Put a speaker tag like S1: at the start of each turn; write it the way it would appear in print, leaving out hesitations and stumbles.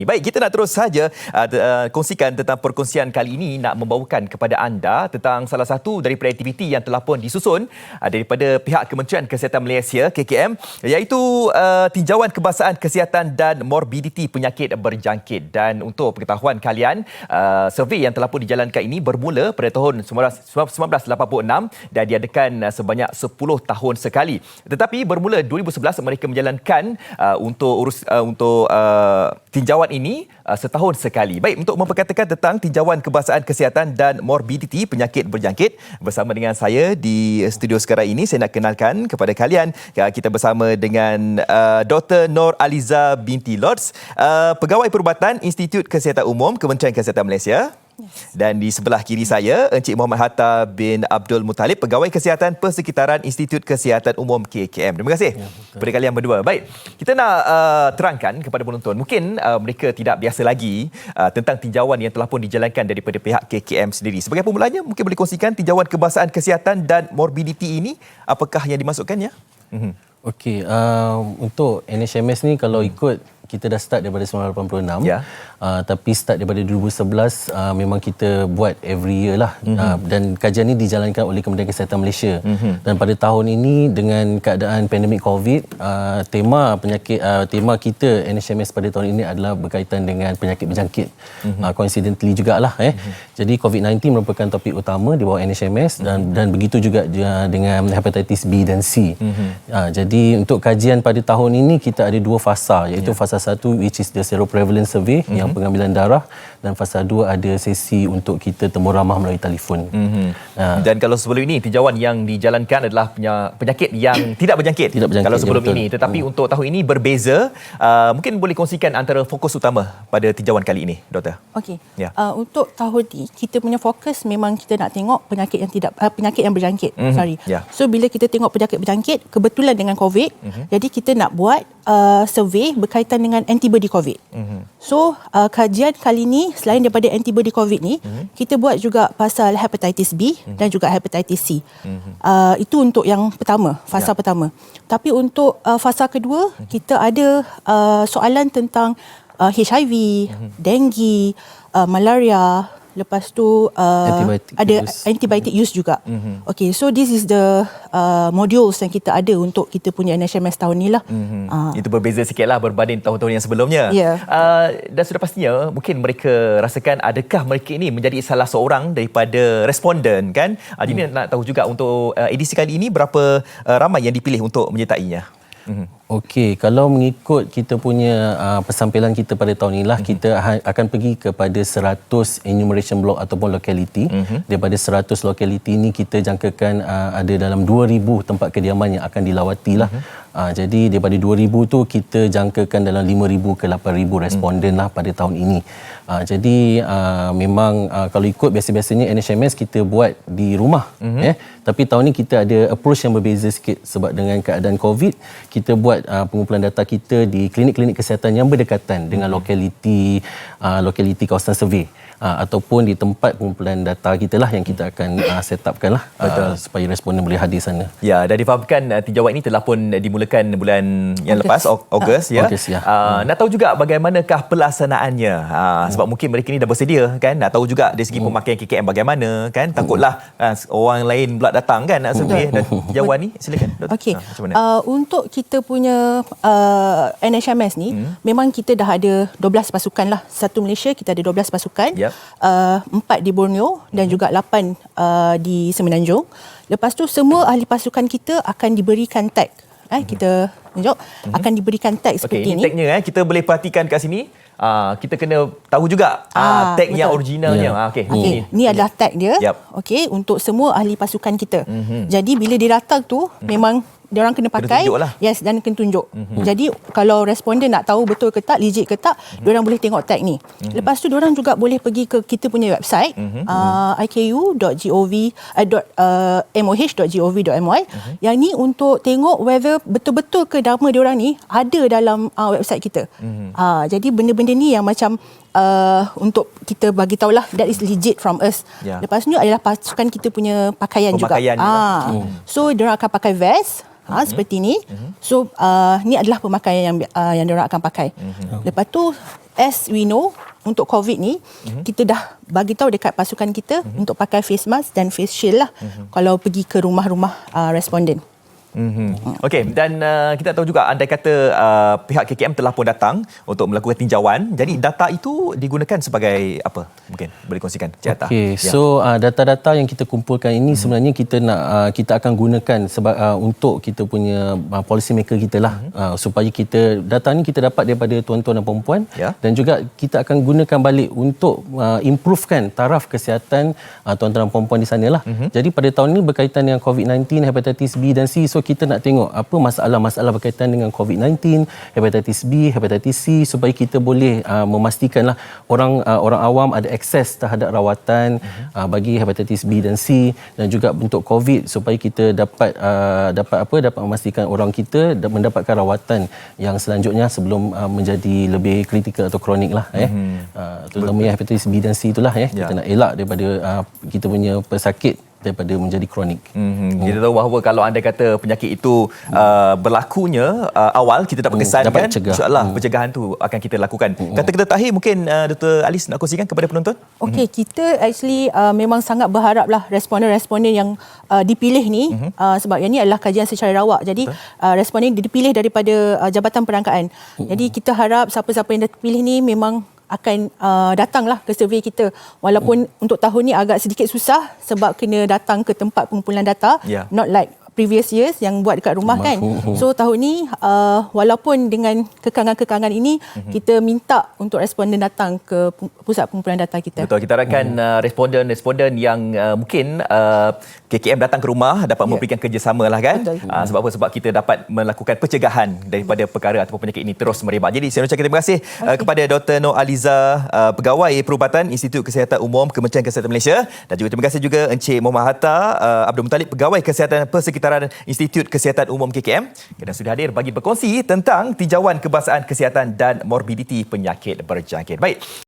S1: Baik, kita nak terus saja kongsikan tentang perkongsian kali ini, nak membawakan kepada anda tentang salah satu daripada aktiviti yang telah pun disusun daripada pihak Kementerian Kesihatan Malaysia KKM, iaitu tinjauan kebahasaan kesihatan dan morbiditi penyakit berjangkit. Dan untuk pengetahuan kalian, survey yang telah pun dijalankan ini bermula pada tahun 1986 dan diadakan sebanyak 10 tahun sekali. Tetapi bermula 2011 mereka menjalankan untuk tinjauan ini setahun sekali. Baik, untuk memperkatakan tentang tinjauan kebahasaan kesihatan dan morbiditi penyakit berjangkit, bersama dengan saya di studio sekarang ini, saya nak kenalkan kepada kalian, kita bersama dengan Dr. Nur Aliza binti Lodz, Pegawai Perubatan Institut Kesihatan Umum Kementerian Kesihatan Malaysia. Dan di sebelah kiri saya, Encik Muhammad Hatta bin Abdul Muttalib, Pegawai Kesihatan Persekitaran Institut Kesihatan Umum KKM. Terima kasih kepada kalian berdua. Baik, kita nak terangkan kepada penonton, mungkin mereka tidak biasa lagi tentang tinjauan yang telah pun dijalankan daripada pihak KKM sendiri. Sebagai pemulanya, mungkin boleh kongsikan tinjauan kebahasaan kesihatan dan morbiditi ini, apakah yang dimasukkannya?
S2: Okey, untuk NHMS ni kalau ikut, kita dah start daripada 1986, tapi start daripada 2011 memang kita buat every year lah. Dan kajian ini dijalankan oleh Kementerian Kesihatan Malaysia. Dan pada tahun ini dengan keadaan pandemik COVID, tema kita NHMS pada tahun ini adalah berkaitan dengan penyakit berjangkit. Coincidentally jugalah. Jadi COVID-19 merupakan topik utama di bawah NHMS dan begitu juga dengan hepatitis B dan C. Jadi untuk kajian pada tahun ini kita ada dua fasa, iaitu fasa 1 which is the seroprevalence survey, yang pengambilan darah, dan fasa 2 ada sesi untuk kita temu ramah melalui telefon.
S1: Dan kalau sebelum ini tinjauan yang dijalankan adalah penyakit yang tidak berjangkit, kalau sebelum ini, tetapi untuk tahun ini berbeza. Mungkin boleh kongsikan antara fokus utama pada tinjauan kali ini, Doktor.
S3: Okey. Untuk tahun ini kita punya fokus memang kita nak tengok penyakit yang berjangkit. So bila kita tengok penyakit berjangkit kebetulan dengan COVID, jadi kita nak buat survey berkaitan dengan antibody COVID. So kajian kali ni selain daripada antibody COVID ni, kita buat juga pasal hepatitis B dan juga hepatitis C. Itu untuk yang pertama, fasa pertama. Tapi untuk fasa kedua, kita ada soalan tentang HIV, dengue, malaria. Lepas tu ada antibiotic use juga. Okay, so this is the modules yang kita ada untuk kita punya NHMS tahun ni lah.
S1: Itu berbeza sikit lah berbanding tahun-tahun yang sebelumnya. Dan sudah pastinya mungkin mereka rasakan adakah mereka ini menjadi salah seorang daripada responden, kan? Jadi nak tahu juga untuk edisi kali ini berapa ramai yang dipilih untuk menyertainya.
S2: Okey, kalau mengikut kita punya persampilan kita pada tahun inilah, kita akan pergi kepada 100 enumeration block ataupun locality. Daripada 100 locality ini kita jangkakan ada dalam 2,000 tempat kediaman yang akan dilawati lah. Jadi daripada 2,000 tu kita jangkakan dalam 5,000 ke 8,000 responden lah pada tahun ini. Jadi memang kalau ikut biasa-biasanya NHMS kita buat di rumah. Tapi tahun ni kita ada approach yang berbeza sikit sebab dengan keadaan COVID, kita buat pengumpulan data kita di klinik-klinik kesihatan yang berdekatan dengan lokaliti kawasan survey. Ataupun di tempat pengumpulan data kita lah yang kita akan set upkan lah supaya responden boleh hadir sana.
S1: Ya, dah difahamkan tinjauan ini telah pun dimulakan bulan yang lepas, Ogos. Nak tahu juga bagaimanakah pelaksanaannya, sebab mungkin mereka ni dah bersedia, kan? Nak tahu juga dari segi pemakaian KKM bagaimana, kan? Takutlah orang lain pula datang, kan, nak survey dan tinjauan ni. Silakan, Doktor.
S3: Okey. Untuk kita punya NHMS ni, memang kita dah ada 12 pasukan lah. Satu Malaysia kita ada 12 pasukan. 4 di Borneo dan juga 8 di Semenanjung. Lepas tu semua ahli pasukan kita akan diberikan tag. Kita tunjuk akan diberikan tag seperti ini.
S1: Tagnya kita boleh perhatikan kat sini. Kita kena tahu juga tag yang originalnya.
S3: Ini adalah tag dia. Okey, untuk semua ahli pasukan kita. Jadi bila dia datang tu memang diorang kena pakai, dan kena tunjuk. Jadi kalau responden nak tahu betul ke tak, legit ke tak, diorang boleh tengok tag ni. Lepas tu diorang juga boleh pergi ke kita punya website iku.moh.gov.my. Yang ni untuk tengok whether betul-betul ke nama diorang ni ada dalam website kita. Jadi benda-benda ni yang macam untuk kita bagi tahulah that is legit from us. Lepas tu adalah pasukan kita punya pakaian juga. So diorang akan pakai vest, seperti ni. So ni adalah pemakaian yang diorang akan pakai. Lepas tu, as we know, untuk COVID ni, kita dah bagi tahu dekat pasukan kita untuk pakai face mask dan face shield lah kalau pergi ke rumah-rumah responden.
S1: Okey, dan kita tahu juga andai kata pihak KKM telah pun datang untuk melakukan tinjauan. Jadi data itu digunakan sebagai apa? Mungkin boleh kongsikan Cik Atta.
S2: Okey, so data-data yang kita kumpulkan ini sebenarnya kita akan gunakan untuk kita punya policy maker kita lah, supaya data ni kita dapat daripada tuan-tuan dan puan-puan, dan juga kita akan gunakan balik untuk improvekan taraf kesihatan tuan-tuan dan puan-puan di sana lah. Jadi pada tahun ini berkaitan dengan COVID-19, hepatitis B dan C. So kita nak tengok apa masalah-masalah berkaitan dengan COVID-19, hepatitis B, hepatitis C, supaya kita boleh memastikanlah orang awam ada akses terhadap rawatan bagi hepatitis B dan C, dan juga untuk COVID supaya kita dapat memastikan orang kita mendapatkan rawatan yang selanjutnya sebelum menjadi lebih kritikal atau kronik lah terutama yang hepatitis B dan C itulah kita nak elak daripada kita punya pesakit daripada menjadi kronik.
S1: Kita tahu bahawa kalau anda kata penyakit itu berlakunya awal, kita dapat kesankan, insya-Allah pencegahan tu akan kita lakukan. Kata-kata terakhir mungkin Dr. Alice nak kongsikan kepada penonton.
S3: Okey, kita actually memang sangat berharaplah responden-responden yang dipilih ni, sebab yang ni adalah kajian secara rawak. Jadi responden dipilih daripada Jabatan Perangkaan. Jadi kita harap siapa-siapa yang dipilih ni memang akan datanglah ke survey kita. Walaupun untuk tahun ni agak sedikit susah sebab kena datang ke tempat pengumpulan data. Not like previous years yang buat dekat rumah kan. So tahun ni walaupun dengan kekangan-kekangan ini, kita minta untuk responden datang ke pusat pengumpulan data kita.
S1: Betul, kita harapkan responden yang mungkin KKM datang ke rumah dapat memberikan kerjasama lah kan. Sebab apa? Sebab kita dapat melakukan pencegahan daripada perkara ataupun penyakit ini terus merebak. Jadi saya ucapkan terima kasih kepada Dr. Nur Aliza, Pegawai Perubatan Institut Kesihatan Umum Kementerian Kesihatan Malaysia, dan juga terima kasih juga Encik Muhammad Hatta Abdul Muttalib, Pegawai Kesihatan Persekitaran Institut Kesihatan Umum KKM, yang sudah hadir bagi berkongsi tentang tinjauan kebahasaan kesihatan dan morbiditi penyakit berjangkit. Baik.